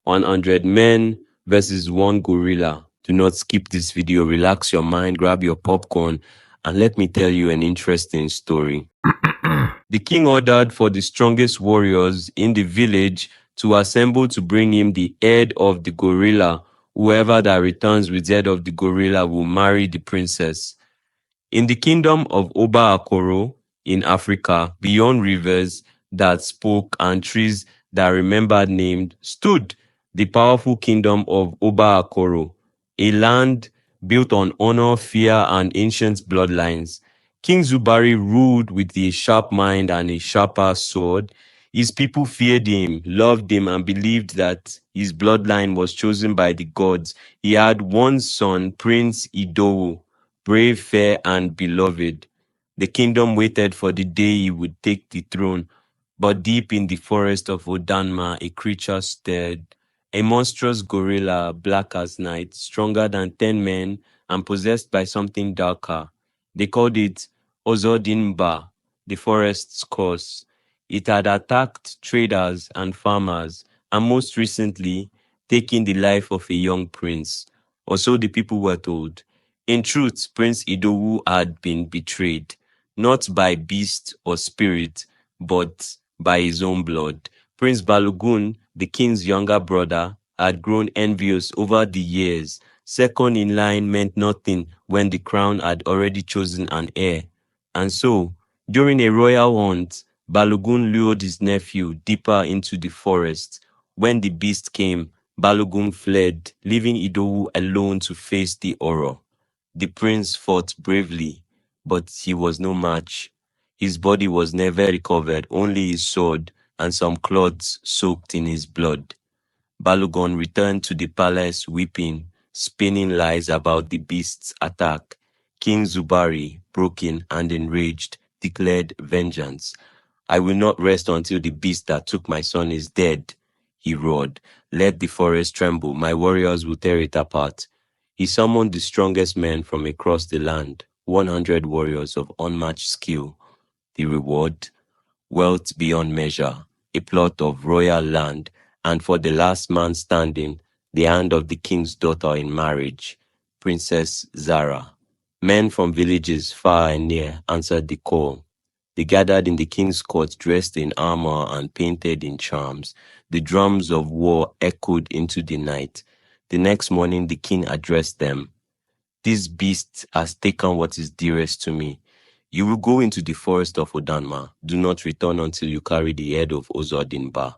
100 men versus one gorilla. Do not skip this video. Relax your mind, grab your popcorn, and let me tell you an interesting story. The king ordered for the strongest warriors in the village to assemble to bring him the head of the gorilla. Whoever that returns with the head of the gorilla will marry the princess. In the kingdom of Oba Akoro in Africa, beyond rivers that spoke and trees that remembered named, stood the powerful kingdom of Oba Akoro, a land built on honor, fear, and ancient bloodlines. King Zubari ruled with a sharp mind and a sharper sword. His people feared him, loved him, and believed that his bloodline was chosen by the gods. He had one son, Prince Idowu, brave, fair, and beloved. The kingdom waited for the day he would take the throne, but deep in the forest of Odanma, a creature stirred. A monstrous gorilla, black as night, stronger than 10 men, and possessed by something darker. They called it Ozodinba, the forest's curse. It had attacked traders and farmers, and most recently, taken the life of a young prince. Or so the people were told. In truth, Prince Idowu had been betrayed, not by beast or spirit, but by his own blood. Prince Balogun, the king's younger brother, had grown envious over the years. Second in line meant nothing when the crown had already chosen an heir. And so, during a royal hunt, Balogun lured his nephew deeper into the forest. When the beast came, Balogun fled, leaving Idowu alone to face the horror. The prince fought bravely, but he was no match. His body was never recovered, only his sword and some cloths soaked in his blood. Balogun returned to the palace weeping, spinning lies about the beast's attack. King Zubari, broken and enraged, declared vengeance. I will not rest until the beast that took my son is dead, he roared. Let the forest tremble, my warriors will tear it apart. He summoned the strongest men from across the land, 100 warriors of unmatched skill. The reward? Wealth beyond measure, a plot of royal land, and for the last man standing, the hand of the king's daughter in marriage, Princess Zara. Men from villages far and near answered the call. They gathered in the king's court dressed in armor and painted in charms. The drums of war echoed into the night. The next morning the king addressed them. This beast has taken what is dearest to me. You will go into the forest of Odanma. Do not return until you carry the head of Ozodinba.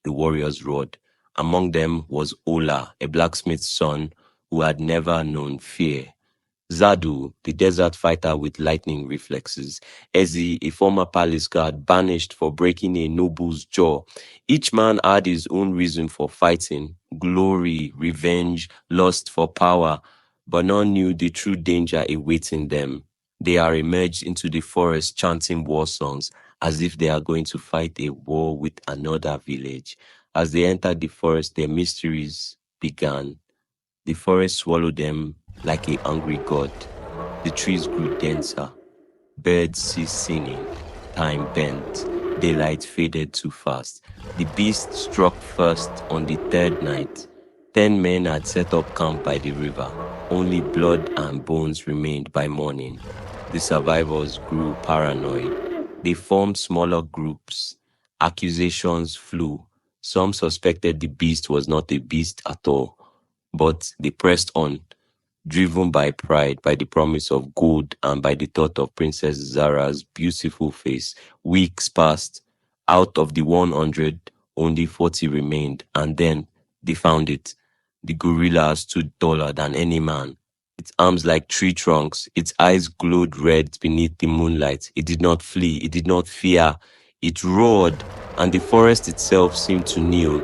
The warriors roared. Among them was Ola, a blacksmith's son who had never known fear. Zadu, the desert fighter with lightning reflexes. Ezi, a former palace guard banished for breaking a noble's jaw. Each man had his own reason for fighting. Glory, revenge, lust for power. But none knew the true danger awaiting them. They are emerged into the forest chanting war songs as if they are going to fight a war with another village. As they entered the forest, their mysteries began. The forest swallowed them like a hungry god. The trees grew denser. Birds ceased singing. Time bent. Daylight faded too fast. The beast struck first on the third night. 10 men had set up camp by the river. Only blood and bones remained by morning. The survivors grew paranoid. They formed smaller groups. Accusations flew. Some suspected the beast was not a beast at all. But they pressed on, driven by pride, by the promise of gold, and by the thought of Princess Zara's beautiful face. Weeks passed. Out of the 100, only 40 remained, and then they found it. The gorilla stood taller than any man. Its arms like tree trunks, its eyes glowed red beneath the moonlight. It did not flee, it did not fear. It roared, and the forest itself seemed to kneel.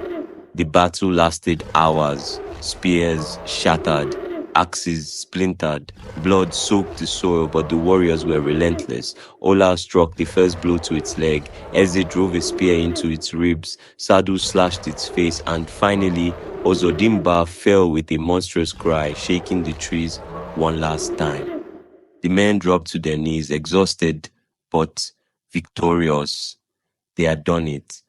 The battle lasted hours. Spears shattered, axes splintered, blood soaked the soil, but the warriors were relentless. Ola struck the first blow to its leg. Eze drove a spear into its ribs. Sadu slashed its face, and finally, Ozodimba fell with a monstrous cry, shaking the trees one last time. The men dropped to their knees, exhausted but victorious. They had done it.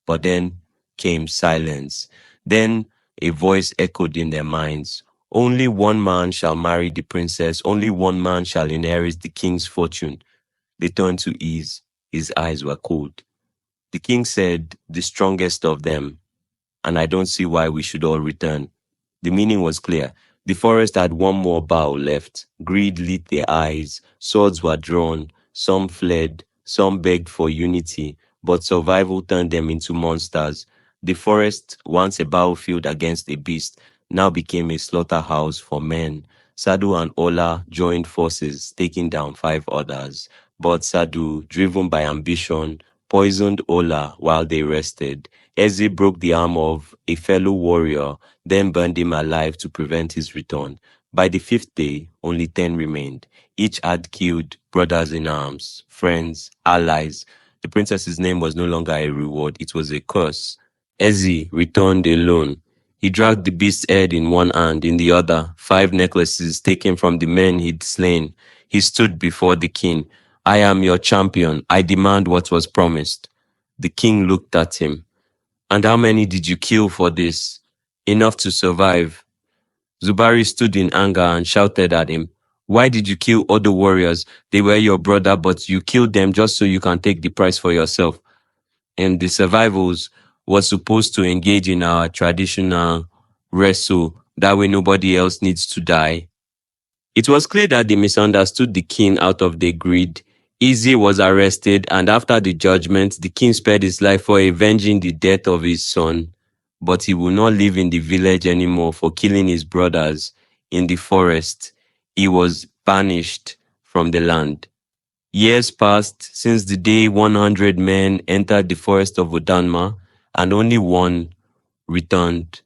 But then came silence. Then a voice echoed in their minds. Only one man shall marry the princess. Only one man shall inherit the king's fortune. They turned to ease. His eyes were cold. The king said, the strongest of them, and I don't see why we should all return. The meaning was clear. The forest had one more bough left. Greed lit their eyes. Swords were drawn. Some fled. Some begged for unity. But survival turned them into monsters. The forest, once a battlefield against a beast, now became a slaughterhouse for men. Sadu and Ola joined forces, taking down 5 others. But Sadu, driven by ambition, poisoned Ola while they rested. Eze broke the arm of a fellow warrior, then burned him alive to prevent his return. By the 5th day, only 10 remained. Each had killed brothers in arms, friends, allies. The princess's name was no longer a reward, it was a curse. Eze returned alone. He dragged the beast's head in one hand, in the other, 5 necklaces taken from the men he'd slain. He stood before the king. I am your champion. I demand what was promised. The king looked at him. And how many did you kill for this? Enough to survive. Zubari stood in anger and shouted at him. Why did you kill other warriors? They were your brother, but you killed them just so you can take the price for yourself. And the survivors was supposed to engage in our traditional wrestle. That way nobody else needs to die. It was clear that they misunderstood the king out of their greed. Eze was arrested, and after the judgment, the king spared his life for avenging the death of his son. But he will not live in the village anymore for killing his brothers in the forest. He was banished from the land. Years passed since the day 100 men entered the forest of Odanma, and only one returned.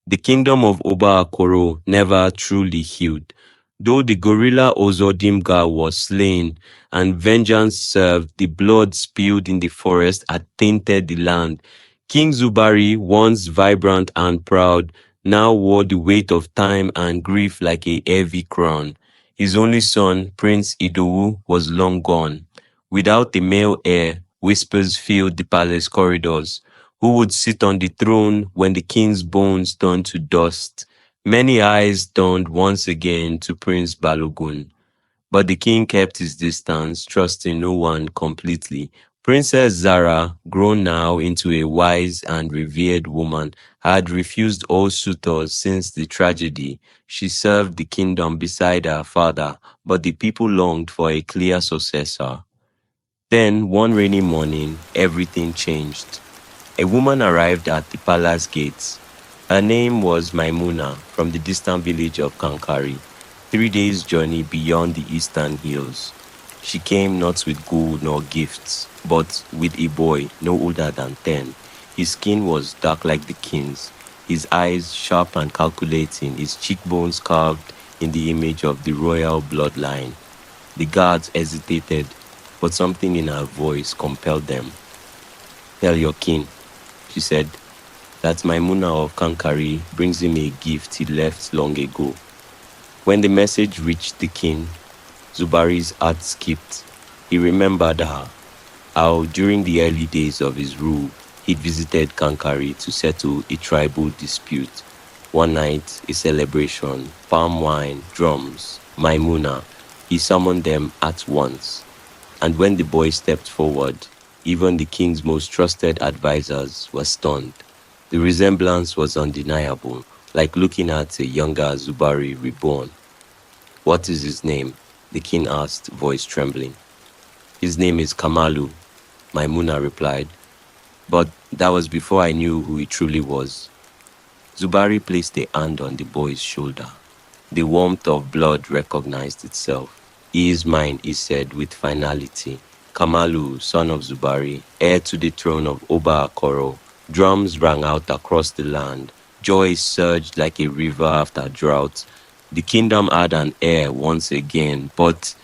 The kingdom of Oba Akoro never truly healed. Though the gorilla Ozodimga was slain and vengeance served, the blood spilled in the forest had tainted the land. King Zubari, once vibrant and proud, now wore the weight of time and grief like a heavy crown. His only son, Prince Idowu, was long gone. Without a male heir, whispers filled the palace corridors. Who would sit on the throne when the king's bones turned to dust? Many eyes turned once again to Prince Balogun. But the king kept his distance, trusting no one completely. Princess Zara, grown now into a wise and revered woman, had refused all suitors since the tragedy. She served the kingdom beside her father, but the people longed for a clear successor. Then, one rainy morning, everything changed. A woman arrived at the palace gates. Her name was Maimuna, from the distant village of Kankari, 3 days' journey beyond the eastern hills. She came not with gold nor gifts, but with a boy no older than 10. His skin was dark like the king's, his eyes sharp and calculating, his cheekbones carved in the image of the royal bloodline. The guards hesitated, but something in her voice compelled them. Tell your king, she said, that Maimuna of Kankari brings him a gift he left long ago. When the message reached the king, Zubari's heart skipped. He remembered her, how during the early days of his rule, he'd visited Kankari to settle a tribal dispute. One night, a celebration, palm wine, drums, Maimuna. He summoned them at once. And when the boy stepped forward, even the king's most trusted advisors were stunned. The resemblance was undeniable, like looking at a younger Zubari reborn. What is his name? The king asked, voice trembling. His name is Kamalu, Maimuna replied. But that was before I knew who he truly was. Zubari placed a hand on the boy's shoulder. The warmth of blood recognized itself. He is mine, he said with finality. Kamalu, son of Zubari, heir to the throne of Oba Akoro. Drums rang out across the land. Joy surged like a river after drought. The kingdom had an heir once again, but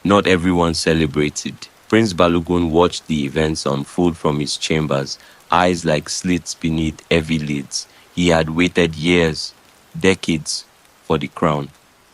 not everyone celebrated. Prince Balogun watched the events unfold from his chambers, eyes like slits beneath heavy lids. He had waited years, decades, for the crown.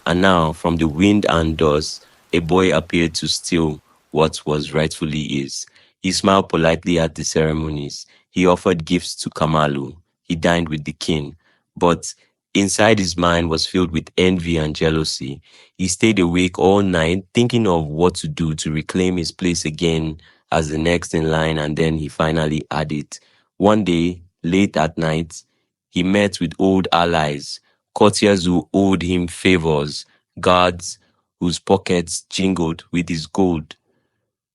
And now, from the wind and dust, a boy appeared to steal what was rightfully his. He smiled politely at the ceremonies. He offered gifts to Kamalu. He dined with the king. but inside his mind was filled with envy and jealousy. He stayed awake all night thinking of what to do to reclaim his place again as the next in line, and then he finally had it. One day, late at night, he met with old allies, courtiers who owed him favors, guards whose pockets jingled with his gold.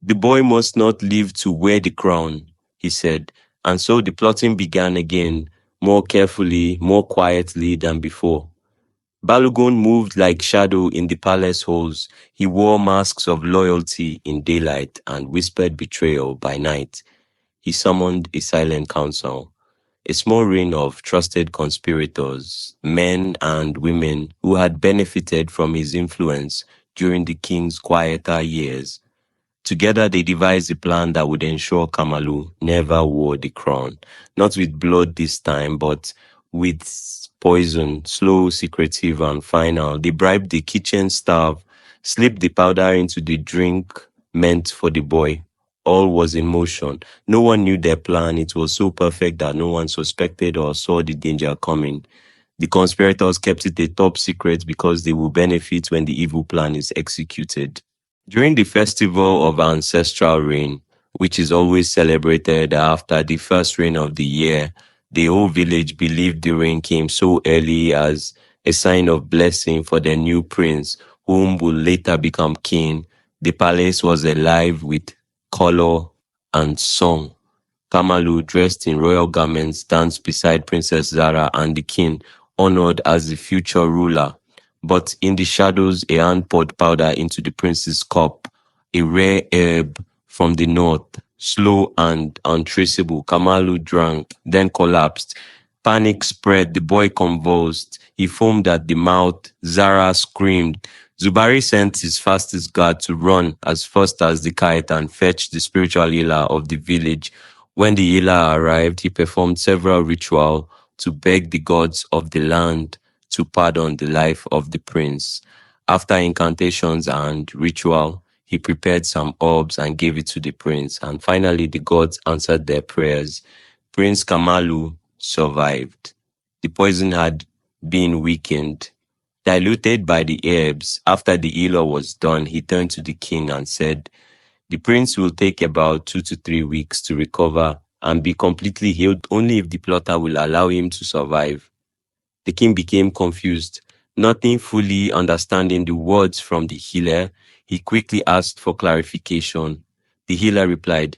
The boy must not live to wear the crown, he said, and so the plotting began again, more carefully, more quietly than before. Balogun moved like shadow in the palace halls. He wore masks of loyalty in daylight and whispered betrayal by night. He summoned a silent council, a small ring of trusted conspirators, men and women who had benefited from his influence during the king's quieter years. Together, they devised a plan that would ensure Kamalu never wore the crown. Not with blood this time, but with poison, slow, secretive, and final. They bribed the kitchen staff, slipped the powder into the drink meant for the boy. All was in motion. No one knew their plan. It was so perfect that no one suspected or saw the danger coming. The conspirators kept it a top secret because they will benefit when the evil plan is executed. During the festival of ancestral rain, which is always celebrated after the first rain of the year, the whole village believed the rain came so early as a sign of blessing for the new prince, whom would later become king. The palace was alive with color and song. Kamalu, dressed in royal garments, danced beside Princess Zara and the king, honored as the future ruler. But in the shadows, a hand poured powder into the prince's cup, a rare herb from the north, slow and untraceable. Kamalu drank, then collapsed. Panic spread. The boy convulsed. He foamed at the mouth. Zara screamed. Zubari sent his fastest guard to run as fast as the kite and fetch the spiritual healer of the village. When the healer arrived, he performed several rituals to beg the gods of the land to pardon the life of the prince. After incantations and ritual, he prepared some herbs and gave it to the prince. And finally, the gods answered their prayers. Prince Kamalu survived. The poison had been weakened, diluted by the herbs. After the healer was done, he turned to the king and said, "The prince will take about 2 to 3 weeks to recover and be completely healed only if the plotter will allow him to survive." The king became confused, nothing fully understanding the words from the healer. He quickly asked for clarification. The healer replied,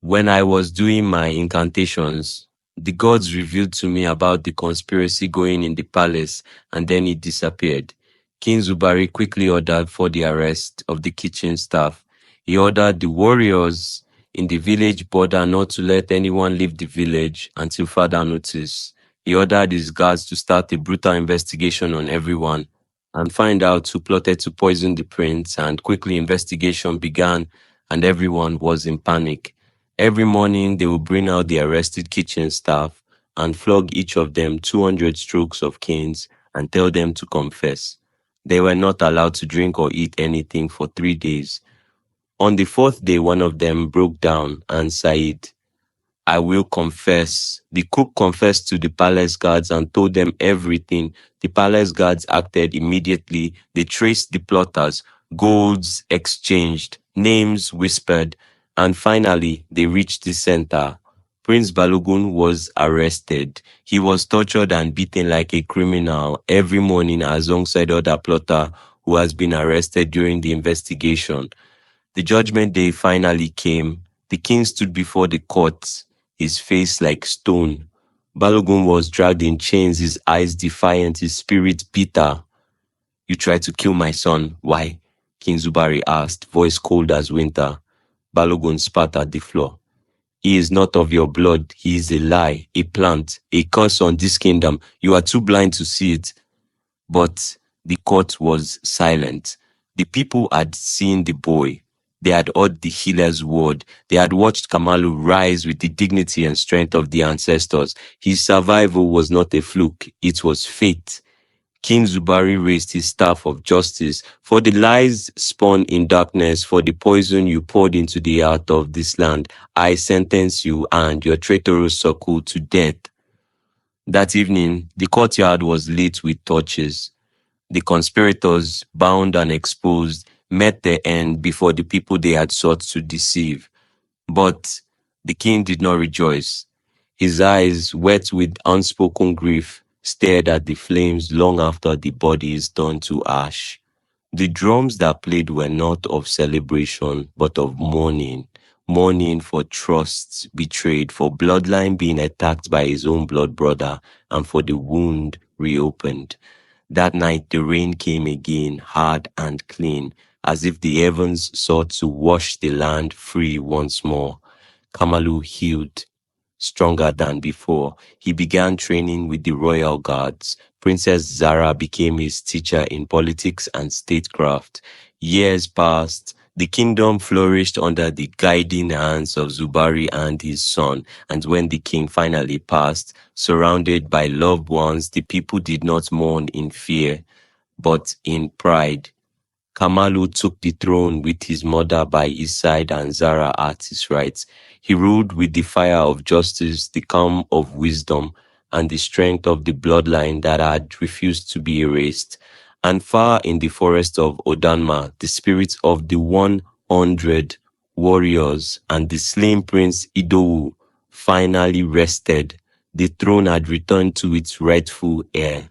"When I was doing my incantations, the gods revealed to me about the conspiracy going in the palace, and then it disappeared." King Zubari quickly ordered for the arrest of the kitchen staff. He ordered the warriors in the village border not to let anyone leave the village until further notice. He ordered his guards to start a brutal investigation on everyone and find out who plotted to poison the prince, and quickly investigation began and everyone was in panic. Every morning, they would bring out the arrested kitchen staff and flog each of them 200 strokes of canes and tell them to confess. They were not allowed to drink or eat anything for 3 days. On the fourth day, one of them broke down and sighed, "I will confess." The cook confessed to the palace guards and told them everything. The palace guards acted immediately. They traced the plotters, golds exchanged, names whispered, and finally they reached the center. Prince Balogun was arrested. He was tortured and beaten like a criminal every morning alongside other plotter who has been arrested during the investigation. The judgment day finally came. The king stood before the court, his face like stone. Balogun was dragged in chains, his eyes defiant, his spirit bitter. "You tried to kill my son. Why?" King Zubari asked, voice cold as winter. Balogun spat at the floor. "He is not of your blood. He is a lie, a plant, a curse on this kingdom. You are too blind to see it." But the court was silent. The people had seen the boy. They had heard the healer's word. They had watched Kamalu rise with the dignity and strength of the ancestors. His survival was not a fluke. It was fate. King Zubari raised his staff of justice. "For the lies spun in darkness, for the poison you poured into the heart of this land, I sentence you and your traitorous circle to death." That evening, the courtyard was lit with torches. The conspirators, bound and exposed, met their end before the people they had sought to deceive. But the king did not rejoice. His eyes, wet with unspoken grief, stared at the flames long after the bodies turned to ash. The drums that played were not of celebration, but of mourning. Mourning for trusts betrayed, for bloodline being attacked by his own blood brother, and for the wound reopened. That night the rain came again, hard and clean, as if the heavens sought to wash the land free once more. Kamalu healed, stronger than before. He began training with the royal guards. Princess Zara became his teacher in politics and statecraft. Years passed. The kingdom flourished under the guiding hands of Zubari and his son. And when the king finally passed, surrounded by loved ones, the people did not mourn in fear, but in pride. Kamalu took the throne with his mother by his side and Zara at his right. He ruled with the fire of justice, the calm of wisdom, and the strength of the bloodline that had refused to be erased. And far in the forest of Odanma, the spirits of the 100 warriors and the slain prince Idowu finally rested. The throne had returned to its rightful heir.